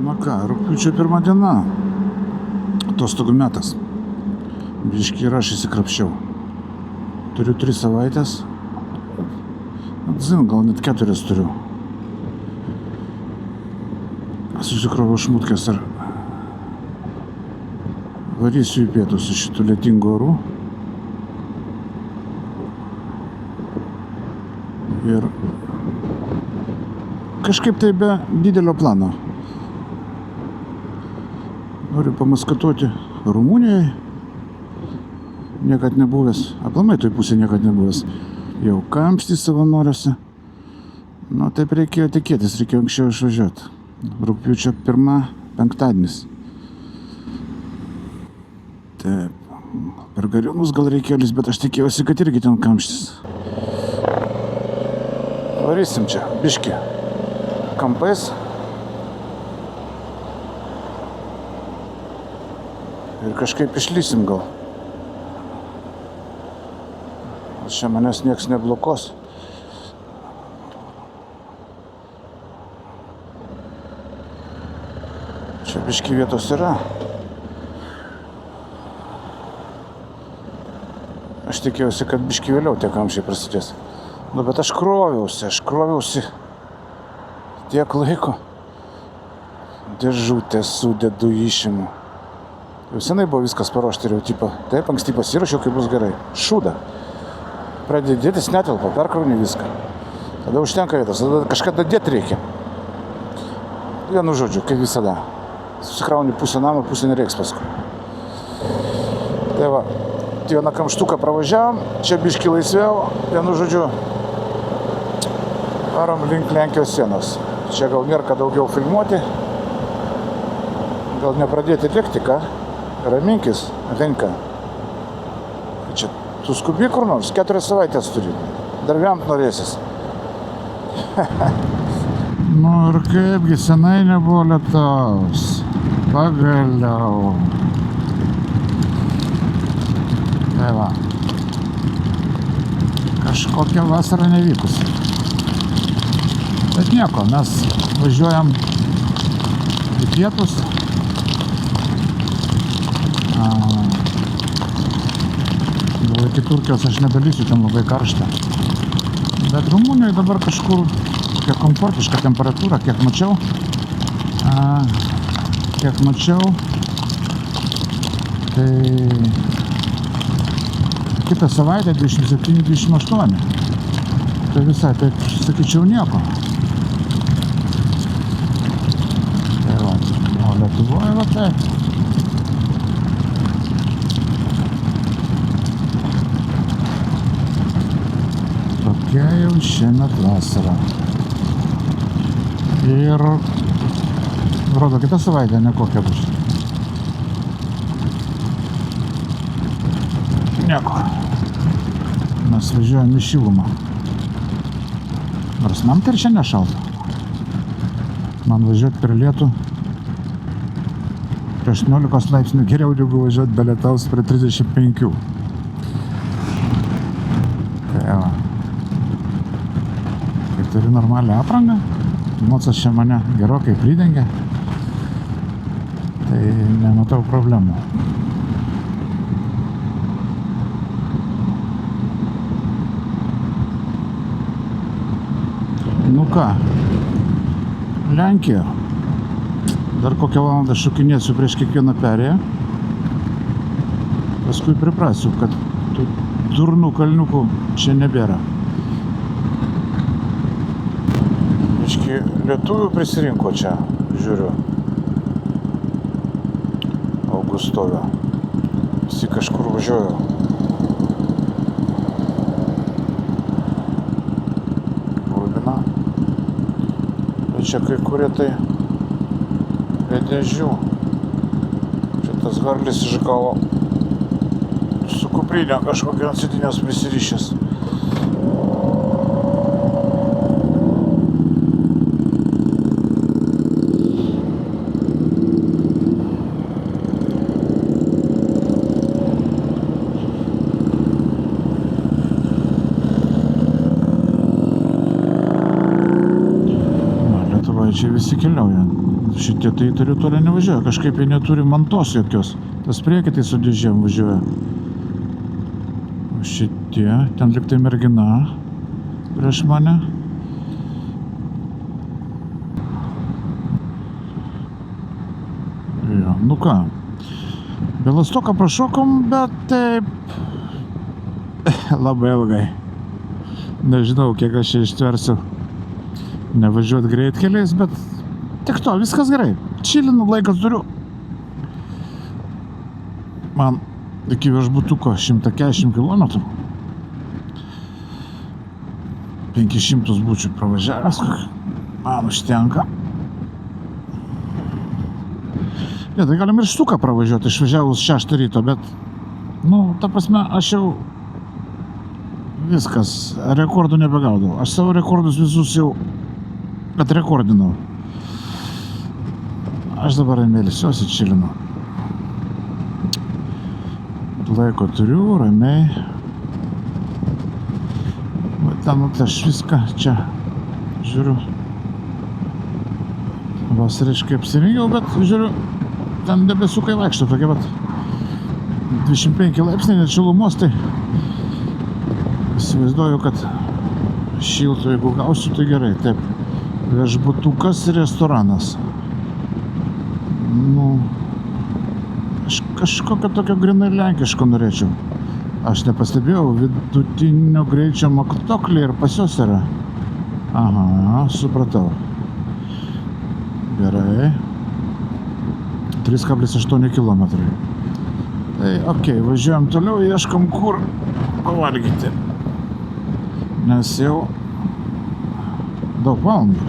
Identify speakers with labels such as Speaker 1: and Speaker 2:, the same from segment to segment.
Speaker 1: Na ką, rugpjūčio 1 diena, atostogų metas. Biškį ir aš įsikrapščiau. Turiu 3 savaitės. Gal net 4 turiu. Susikroviau šmutkės ir varysiu į pietus iš šitų lietingų orų. Ir kažkaip tai be didelio plano. Noriu pamaskatuoti Rumunijoje. Niekad nebuvęs, aplamai toj pusėje niekad nebuvęs. Jau kamštį savanoriuose. Nu, taip reikėjo tikėtis, reikėjo anksčiau išvažiuoti. Rugpjūčio 1, penktadienis. Taip, per Gariūnus gal reikėjo lįst, bet aš tikėjausi, kad irgi ten kamštis. Varysim čia, biškį, kampais. Ir kažkaip išlysim gal. Čia manęs nieks neblokos. Čia biškį vietos yra. Aš tikėjausi, kad biškį vėliau tie kamščiai prasidės. Nu, bet aš kroviausi tiek laiko. Dėžutę sudedu, išimu. Jau senai buvo viskas paruošta ir jau tipo, taip, anksti pasiruošiau, kai bus gerai. Šūda. Pradedi dėtis, netelpa, perkrauni viską. Tada užtenka vietos, tada kažką dėti reikia. Vienu žodžiu, kaip visada. Susikrauni pusę namą, pusę nereiks paskui. Tai va, vieną kamštuką pravažiavom, čia biškį laisviau, vienu žodžiu, varom link Lenkijos sienos. Čia gal nėra ką daugiau filmuoti. Gal nepradėti lėkti, ką? Raminkis, Henka. Čia tu skubi kur nors, 4 savaitės turi. Dar vėmt norėsis. Nu ir kaipgi senai nebuvo lietaus. Pagaliau. Tai va. Kažkokia vasara nevykusi. Bet nieko, mes važiuojam į pietus. Gal iki Turkijos aš nedalysiu, ten labai karšta. Bet Rumunijoje dabar kažkur kiek komfortiška temperatūra, kiek mačiau. Tai kitą savaitę 27-28. Tai visai, taip sakyčiau, nieko. Tai va, o Lietuvoje va taip. Tokia jau šiemet vasara. Ir rodo, kitą savaitę nekokia bus. Nieko. Mes važiuojam į šilumą. Nors man tai čia nešalta. Man važiuoti per lietų prie 18 laipsnių geriau negu važiuoti be lietaus prie 35. Tai va. Kai turi normalią aprangą, mocas čia mane gerokai pridengia, tai nematau problemų. Nu ką, Lenkija. Dar kokią valandą šokinėsiu prieš kiekvieną perėją. Paskui priprasiu, kad tų durnų kalniukų čia nebėra. Biškį lietuvių prisirinko čia, žiūriu. Augustovė. Visi kažkur važiuoja. Rubina. Bet čia kai kurie tai prie dėžių. Čia tas Harlis iš galo su kuprinė kažkokia ant sėdynės prisirišęs. Čia visi keliauja. Šitie tai teritorija nevažiuoja, kažkaip jie neturi mantos jokios. Tas priekį tai su dėžėm važiuoja. O šitie, ten liktai mergina prieš mane. Jo, nu ką, Bielastoką prašokom, bet taip labai ilgai. Nežinau, kiek aš čia ištversiu nevažiuot greitkeliais, bet tik to, viskas gerai. Čilinu, laikas turiu. Man iki viešbutuko 140 km. 500 būčiau pravažiavęs, man užtenka. Ne, tai galim ir štuką pravažiuoti, išvažiavus 6 ryto, bet, nu, ta prasme, aš jau viskas, rekordų nebegaudau. Aš savo rekordus visus jau atrekordinau. Aš dabar mėlisiuosi, čilinu. Laiko turiu, ramiai. Va ten aš viską čia žiūriu. Vasariškai apsirengiau, bet žiūriu, ten debesukai vaikšto tokie, bet 25 laipsniai net šilumos, tai įsivaizduoju, kad šiltų, jeigu gausiu, tai gerai. Taip, viešbutukas ir restoranas. Nu, aš kažkokio tokio grinai lenkiško norėčiau. Aš nepastebėjau, vidutinio greičio matuokliai ir pas jos yra. Aha, supratau. Gerai. 3,8 km. Tai, okei, važiuojam toliau, ieškom kur pavalgyti. Nes jau daug valandų.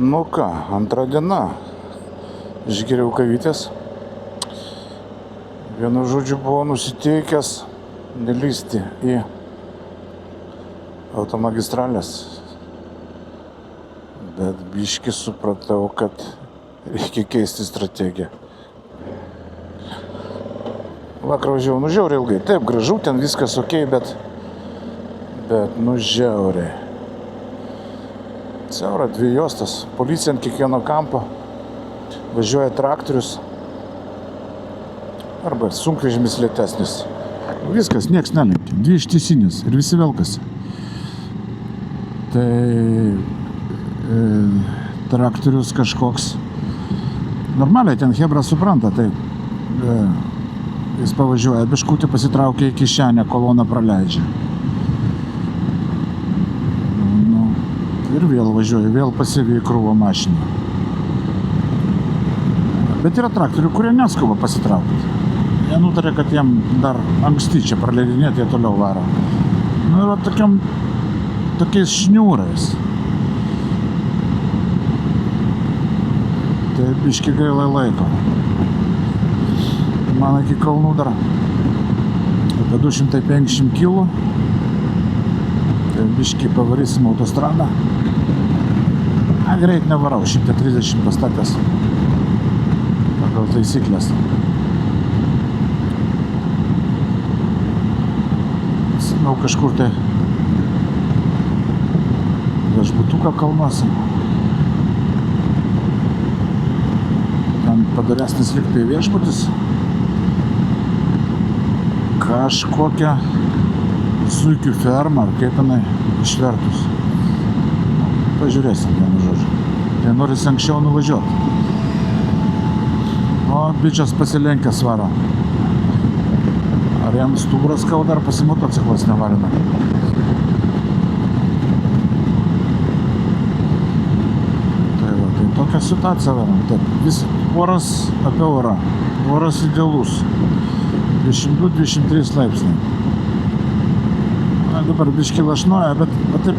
Speaker 1: Nu ką, antra diena. Išgeriau kavytės. Vienu žodžiu buvau nusiteikęs nelysti į automagistralės. Bet biškį supratau, kad reikia keisti strategiją. Vakar važiavau, nu žiauriai ilgai. Taip, gražu, ten viskas okei, bet nu žiauriai. Siaura 2 juostas, policija ant kiekvieno kampo, važiuoja traktorius arba sunkvežimis lėtesnis. Viskas, nieks nelenkia, 2 ištisinės ir visi velkasi. Tai traktorius kažkoks, normaliai ten hebra supranta, tai jis pavažiuoja, biškutį pasitraukia į kišenę, koloną praleidžia. Nu, ir vėl važiuoja, vėl pasivija krūvą mašiną. Bet yra traktorių, kurie neskuba pasitraukti. Jie nutarė, kad jiem dar anksti čia praleidinėti, jie toliau varo. Nu, yra tokiais šniūrais. Tai biški gaila laiko. Man iki Kalnų dar apie 250 kg. Tai biški pavarysim autostradą. Greit nevarau, 130 pastatęs. Pagal taisyklės. Sinau kažkur tai viešbutuką kalnuose. Ten padaresnis liktai viešbutis. Kažkokia zuikių ferma, ar kaip jinai išvertus. Pažiūrėsim, vienu žodžiu. Tai norisi anksčiau nuvažiuoti. O bičias pasilenkęs varo. Ar jam stuburas skauda, ar pasimotociklas nevarina. Tai va, tai tokia situacija varam. Taip, vis oras apie orą. Oras idealus. 22-23 laipsniai. Dabar biški lašnoja, bet taip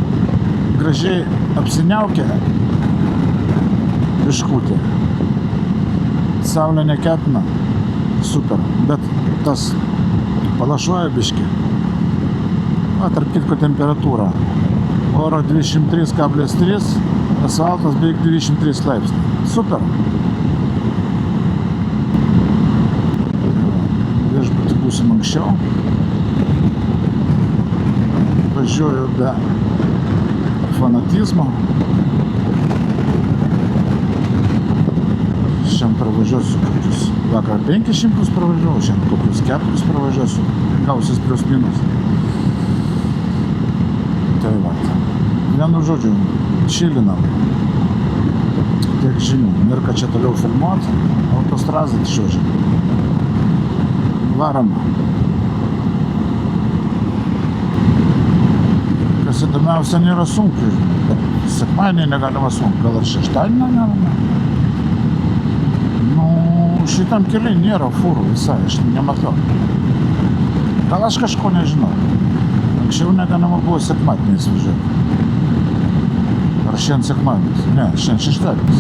Speaker 1: gražiai apsiniaukia biškutė. Saulė neketina. Super. Bet tas palašuoja biški. Va, tarp kitko temperatūra. Oro 23,3, asfaltas beveik 23 laipsniai. Super. Viešbutį būsim anksčiau. Važiuoju be fanatizmo. pravažiuosiu kokius. Vakar 500 pravažiavau, šiandien kokius 4 pravažiuosiu. Gausis plius minus. Tai va. Vienu žodžiu, čilinam. Tiek žinių. Ir kad čia toliau filmuot, autostrazą išvažiu. Varam. Kas įdomiausia, nėra sunku. Sekmadienį negalima sunku, gal ir šeštadienį negalima. Nu, šitam keliai nėra fūrų visai, aš nematau. Gal aš kažko nežinau. Anksčiau negalima buvo sekmadieniais važiuoti. Ar šiandien sekmadienis? Ne, šiandien šeštadienis.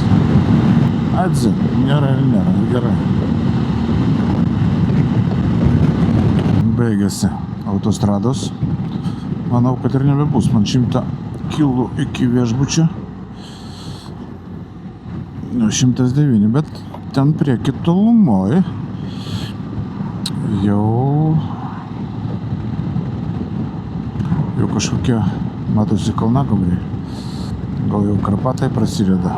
Speaker 1: Atzi, nėra ir nėra, gerai. Baigėsi autostrados. Manau, kad ir nebebus. Man 100 kilų iki viešbučio. Nu, 109, bet ten prieki tolumoj jau kažkokie matosi kalnagūbriai. Gal jau Karpatai prasideda.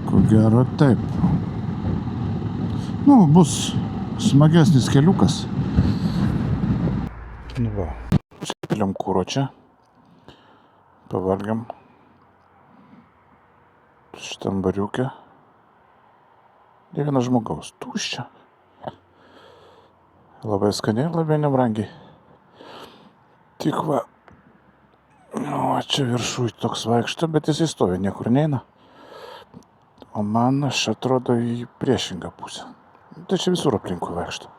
Speaker 1: Ko gero taip. Nu, bus smagesnis keliukas. Nu va, užsipiliam kūro čia. Pavalgiam. Šitam bariuke. Ne vienas žmogaus. Tuščia. Labai skaniai, labai nebrangiai. Tik va. Nu, čia viršui toks vaikšto, bet jis įstovi, niekur neina. O man aš atrodo į priešingą pusę. Tai čia visur aplinkui vaikšto.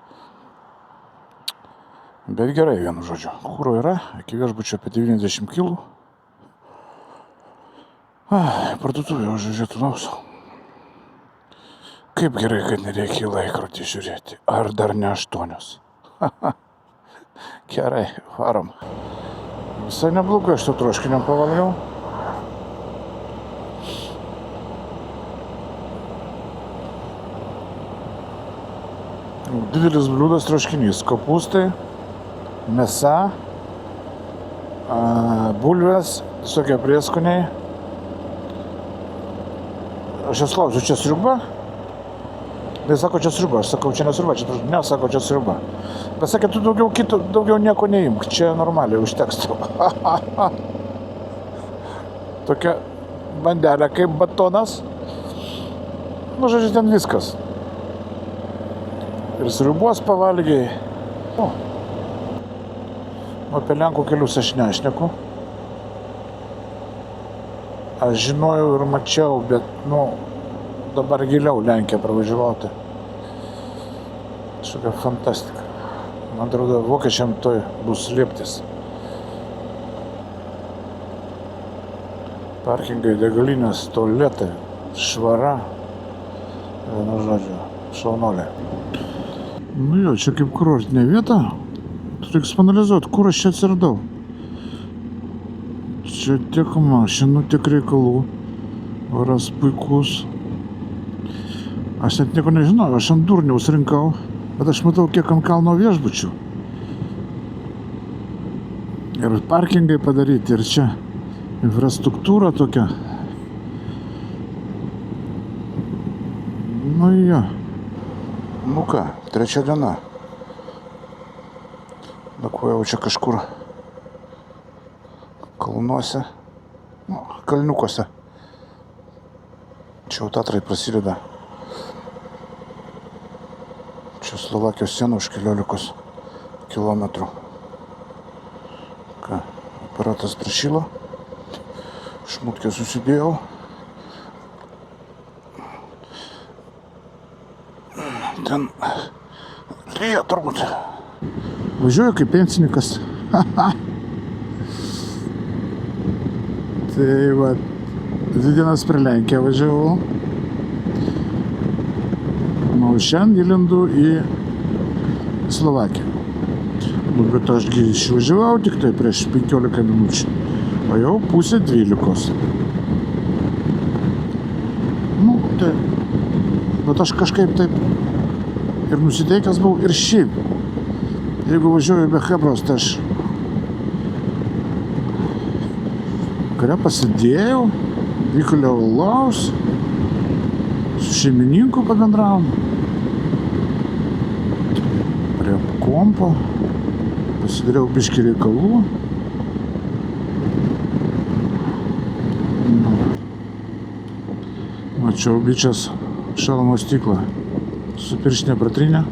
Speaker 1: Bet gerai, vienu žodžiu. Kūro yra, iki viešbučio apie 90 kilų. Parduotuvė užžiūrėtų nauso. Kaip gerai, kad nereikia į laikrodį žiūrėti. Ar dar ne 8? Gerai, varom. Visai neblogai, aš to troškinio pavalgiau. Didelis bliūdas troškinys. Kopūstai, mėsa, bulvės, visokie prieskoniai. Aš jas klausiu, čia sriuba? Tai sako, čia sriuba. Aš sakau, čia nesriuba, čia troškinys. Ne, sako, čia sriuba. Bet sakė, tu daugiau nieko neimk. Čia normaliai užteks tau. Tokia bandelė kaip batonas. Nu, žodžiu, ten viskas. Ir sriubos pavalgiai. Apie Lenkų kelius aš nešneku. Aš žinojau ir mačiau, bet, nu, dabar giliau Lenkiją pravažiavauti. Šokia fantastika. Man atrodo, vokiečiam toj bus lieptis. Parkingai, degalinės, tualetai, švara. Vienu žodžiu, šaunolė. Nu jo, čia kaip kurortinė vieta. Reiks panalizuoti, kur aš čia atsiradau. Čia tiek mašinų, tiek reikalų. Oras puikus. Aš net nieko nežinau, aš ant durniaus rinkau. Bet aš matau, kiek ant kalno viešbučių. Ir parkingai padaryti, ir čia infrastruktūra tokia. Nu jo. Nu ką, 3 diena. Nakvojau čia kažkur kalnuose, nu, kalniukuose. Čia jau Tatrai prasideda. Čia Slovakijos siena už 15 kilometrų. Ką, aparatas prašylo. Šmutkę susidėjau. Ten lyja turbūt. Važiuoju kaip pensininkas. Tai va, 2 dienas prie Lenkiją važiavau. O šiandien įlendu į Slovakiją. Bet ašgi išvažiavau tik tai prieš 15 minučių. O jau pusė 12. Nu, tai. Bet aš kažkaip taip ir nusiteikęs buvau ir šiaip. Jeigu važiuoju be chebros, tai aš Vakare pasidėjau, įkuliau alaus, su šeimininku pabendravom, prie kompo, pasidariau biškį reikalų. Mačiau bičias šalmo stiklą su pirštinė pratrinė.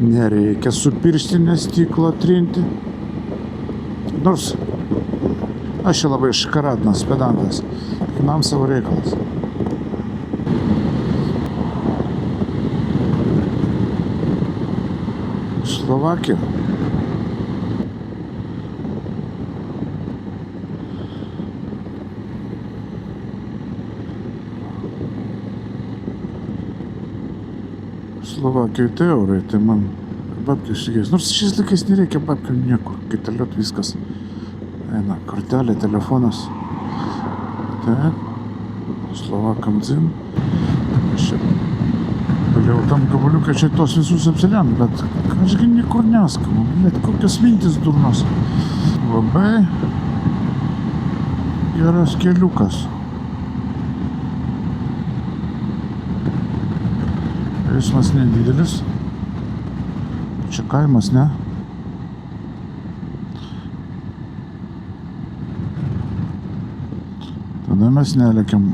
Speaker 1: Nereikia su pirštinė stiklo trinti. Nors aš čia labai škaradnas pedantas. Kiekvienam savo reikalas. Slovakija. Slovakijoje tai eurai, tai man babkių išsigės. Nors šiais laikais nereikia babkių niekur, kaitaliot viskas. Eina kortelė, telefonas. Taip, slovakam dzin. Aš čia galėjau tam gabaliuką čia tos visus apsilemt, bet kažkai niekur neskamu. Bet kokios mintis durnos. Labai geras keliukas. Eismas nedidelis. Čia kaimas, ne? Tada mes nelekiam.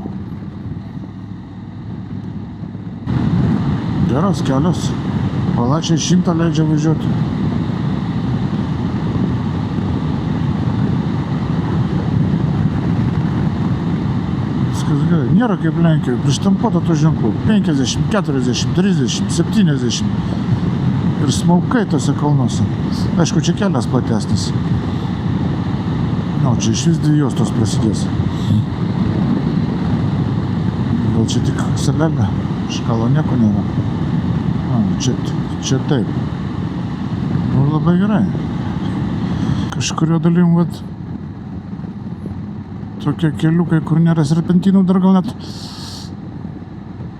Speaker 1: Geras kelias. Palačiai 100 leidžia važiuoti. Gerai. Nėra kaip Lenkijoje, prištampuota tų ženklų 50, 40, 30, 70 ir smaukai tose kalnuose. Aišku, čia kelias platesnis. O čia iš vis 2 juostos prasidės. Gal čia tik salelė, škalo nieko nėra. Čia taip. Nu, labai gerai. Kažkurio dalim, vat, tokie keliukai, kur nėra serpentinų, dar gal net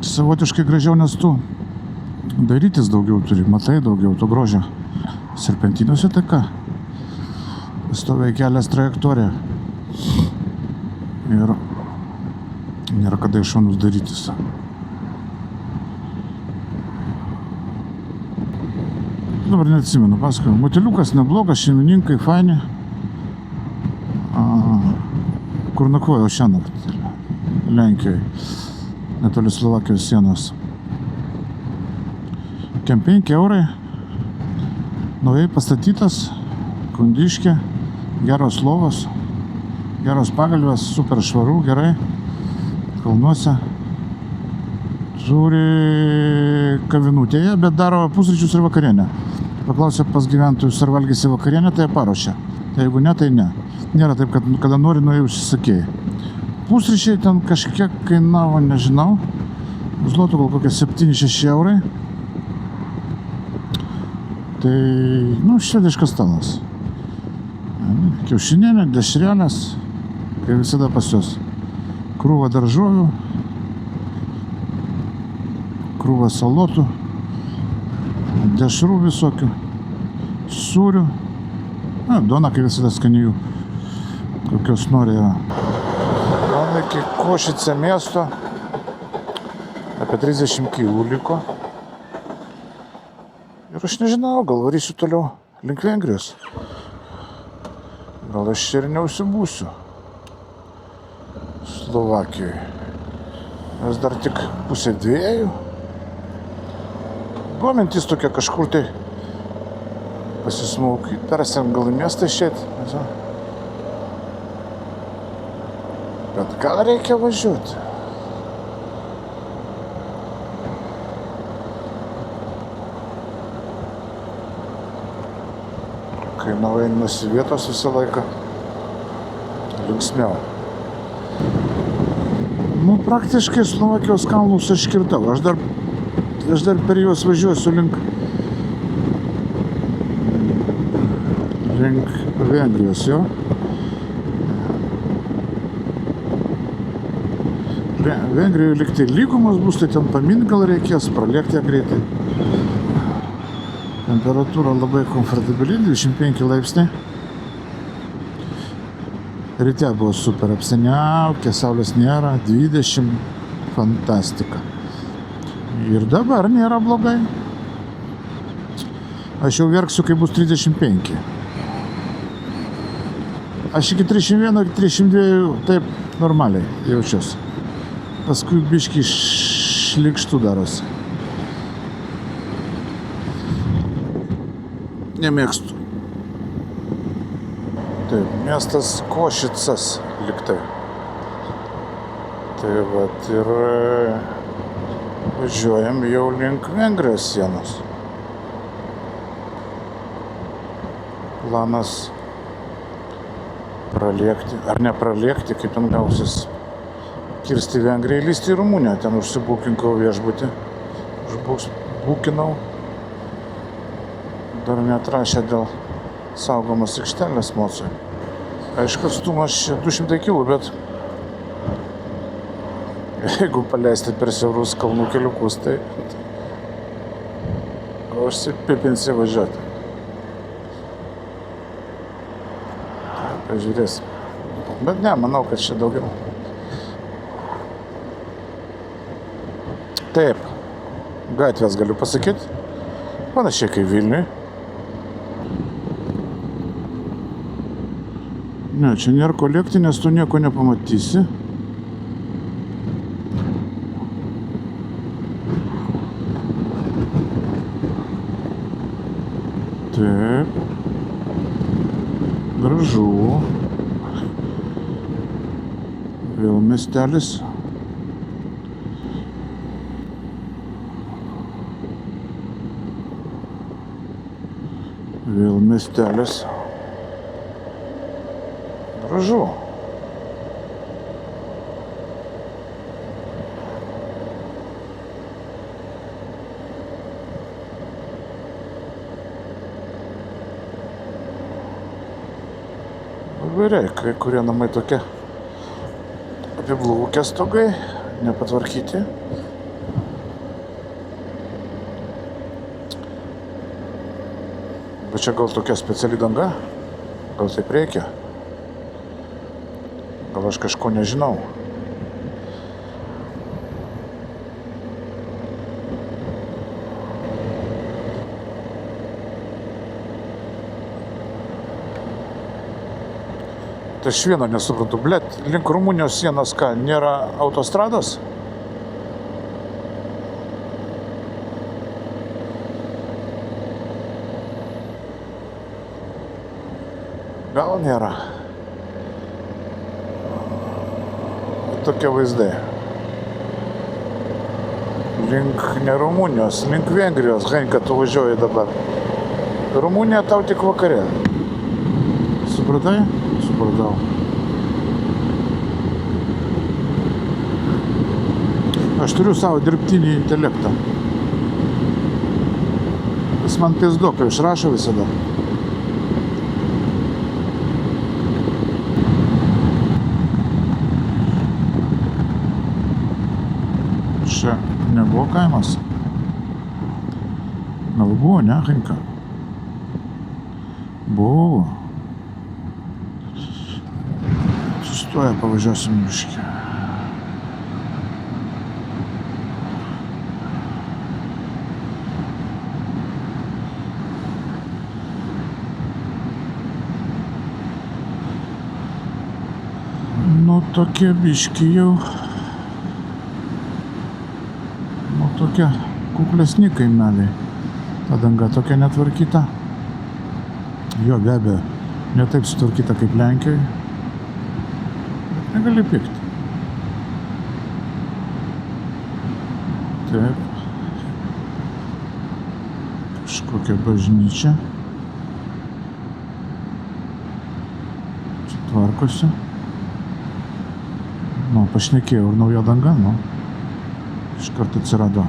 Speaker 1: savotiškai gražiau, nes tu darytis daugiau turi, matai daugiau to grožio. Serpentinuose tai ką? Stoviai kelias trajektorija. Ir nėra kada iš šonus darytis. Dabar neatsimenu, pasakoju. Moteliukas neblogas, šeimininkai faini. Kur nakvojau šiąnakt Lenkijoje, netoli Slovakijos sienos. 5 eurai, naujai pastatytas, kondiškė, geros lovos, geros pagalvės, super švaru, gerai, kalnuose. Turi kavinutėje, bet daro pusryčius ir vakarienę. Paklausė pas gyventojus, ar valgysi vakarienę, tai paruošia. Tai jeigu ne, tai ne. Nėra taip, kad kada nori, nuėjai užsisakėjai. Pusryčiai ten kažkiek kainavo, nežinau. Zlotų gal kokie 7-6 eurai. Tai, nu, švediškas stalas. Kiaušinienė, dešrelės, kaip visada pas juos. Krūva daržovių, krūva salotų, dešrų visokių, sūrių. Duona, kaip visada skanijų. Kokios nori yra. Man iki Košice miesto apie 30 km liko. Ir aš nežinau, gal varysiu toliau link Vengrijos. Gal aš čia ir neužsibūsiu Slovakijoje. Nes dar tik 1:30. Buvo mintis tokia kažkur tai pasismaukyti. Dar esam gal į miestą išėti. Bet gal reikia važiuoti. Kai nueinimas į vietos visą laiką linksmiau. Nu, praktiškai Slovakijos kalnus aš kirtau. Aš dar per juos važiuosiu link Vengrijos, jo. Vengrijoje liktai lygumas bus, tai ten pamint gal reikės, pralėkti ją greitai. Temperatūra labai komfortabili, 25 laipsniai. Ryte buvo super apsiniaukė, saulės nėra, 20, fantastika. Ir dabar nėra blogai. Aš jau verksiu, kai bus 35. Aš iki 31 ir 32 taip normaliai jaučiuosi. Paskui biškį šlikštų darosi. Nemėgstu. Taip, miestas Košicas liktai. Tai vat ir važiuojam jau link Vengrijos sienos. Planas pralėkti, ar nepralėkti, kaip ten gausis. Kirsti Vengriją, įlysti į Rumuniją. Ten užsibukinkau viešbutį. Užbukinau. Dar neatrašė dėl saugomos aikštelės Mocui. Aišku, atstumas čia 200 km, bet jeigu paleisti per siaurus kalnų keliukus, tai užsipipinsi važiuoti. Pažiūrėsim. Bet ne, manau, kad čia daugiau. Taip, gatvės galiu pasakyti, panašiai kaip Vilniui. Ne, čia nėra ko lėkti, nes tu nieko nepamatysi. Taip. Gražu. Vėl miestelis. Vėl miestelis. Gražu. Įvairiai, kai kurie namai tokie apiblūkę stogai, nepatvarkyti. Bet čia gal tokia speciali danga, gal taip reikia. Gal aš kažko nežinau. Tai aš vieno nesuprantu, blet, link Rumunijos sienos ką, nėra autostrados? Gal nėra. Tokie vaizdai. Link ne Rumunijos, link Vengrijos, Henka, tu važiuoji dabar. Rumunija tau tik vakare. Supratai? Supratau. Aš turiu savo dirbtinį intelektą. Jis man pizdoką išrašo visada. Čia nebuvo kaimas. Gal buvo, ne, Henka? Buvo. Sustoja, pavažiuosim biškį. Nu, tokie biškį jau. Nu, tokie kuklesni kaimeliai. Ta danga tokia netvarkyta. Jo, be abejo, ne taip sutvarkyta kaip Lenkijoje. Negali pykti. Taip. Kažkokia bažnyčia. Čia tvarkosi. Nu, pašnekėjau, ir nauja danga, nu. Iškart atsirado.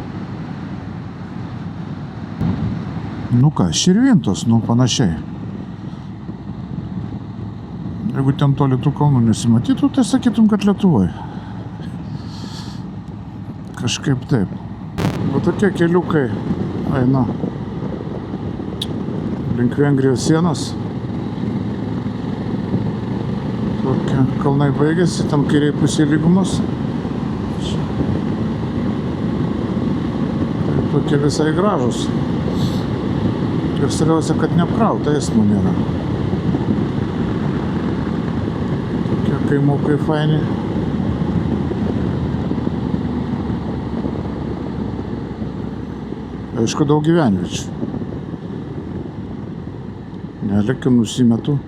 Speaker 1: Nu ką, Širvintos, nu panašiai. Jeigu ten toli tų kalnų nesimatytų, tai sakytum, kad Lietuvoje. Kažkaip taip. Va tokie keliukai eina link Vengrijos sienos. Tokie kalnai baigėsi, tam kairiai pusė lygumos. Tai tokie visai gražus. Ir svarbiausia, kad neapkrauta eismo nėra. Tokie kaimukai faini. Aišku, daug gyvenviečių. Nelekiu, nusimetu.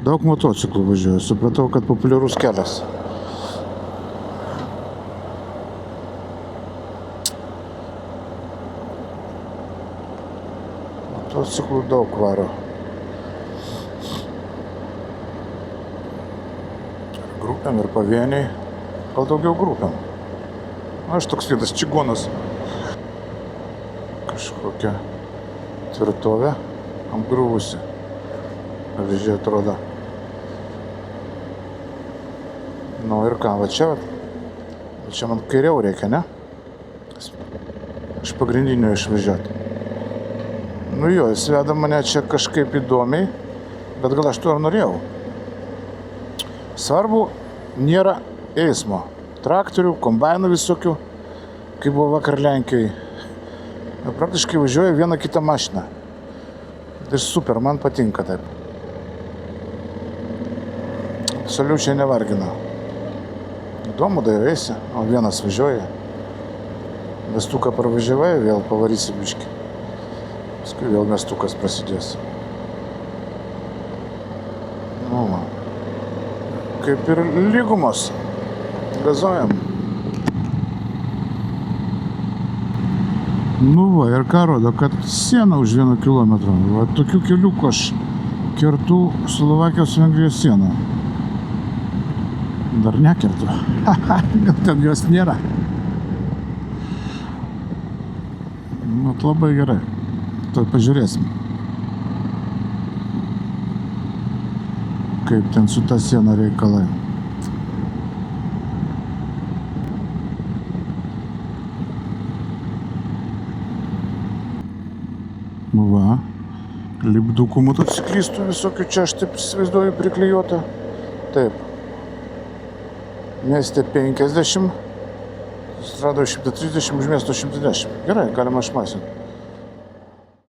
Speaker 1: Daug motociklų važiuoju. Supratau, kad populiarus kelias. Motociklų daug varo. Grupėm ir pavieniai. Gal daugiau grupėm. Aš toks vienas čigonas. Kažkokia tvirtovė apgriuvusi. Pavyzdžiui, atrodo. Nu ir ką, va čia man kairiau reikia, ne? Iš pagrindinio išvažiuoti. Nu jo, jis veda mane čia kažkaip įdomiai, bet gal aš to ir norėjau. Svarbu, nėra eismo. Traktorių, kombainų visokių, kaip buvo vakar Lenkijoje. Praktiškai važiuoja vieną kitą mašiną. Tai super, man patinka taip. Absoliučiai nevargina. Įdomu, dairaisi, o vienas važiuoja. Mestuką parvažiavai, vėl pavarysi biškį. Paskui vėl mestukas prasidės. Nu, kaip ir lygumos. Gazuojam. Nu va, ir ką rodo, kad siena už 1 kilometrą. Va, tokių keliukų aš kertu Slovakijos Vengrijos sieną. Dar nekertu. Gal ten jos nėra. Vat labai gerai. Tai pažiūrėsim. Kaip ten su ta siena reikalai. Va, lipdukų motociklistų visokių čia, aš taip įsivaizduoju, priklijuota. Taip. Mieste 50, stradoje 130, už miesto 110. Gerai, galima išmasinti.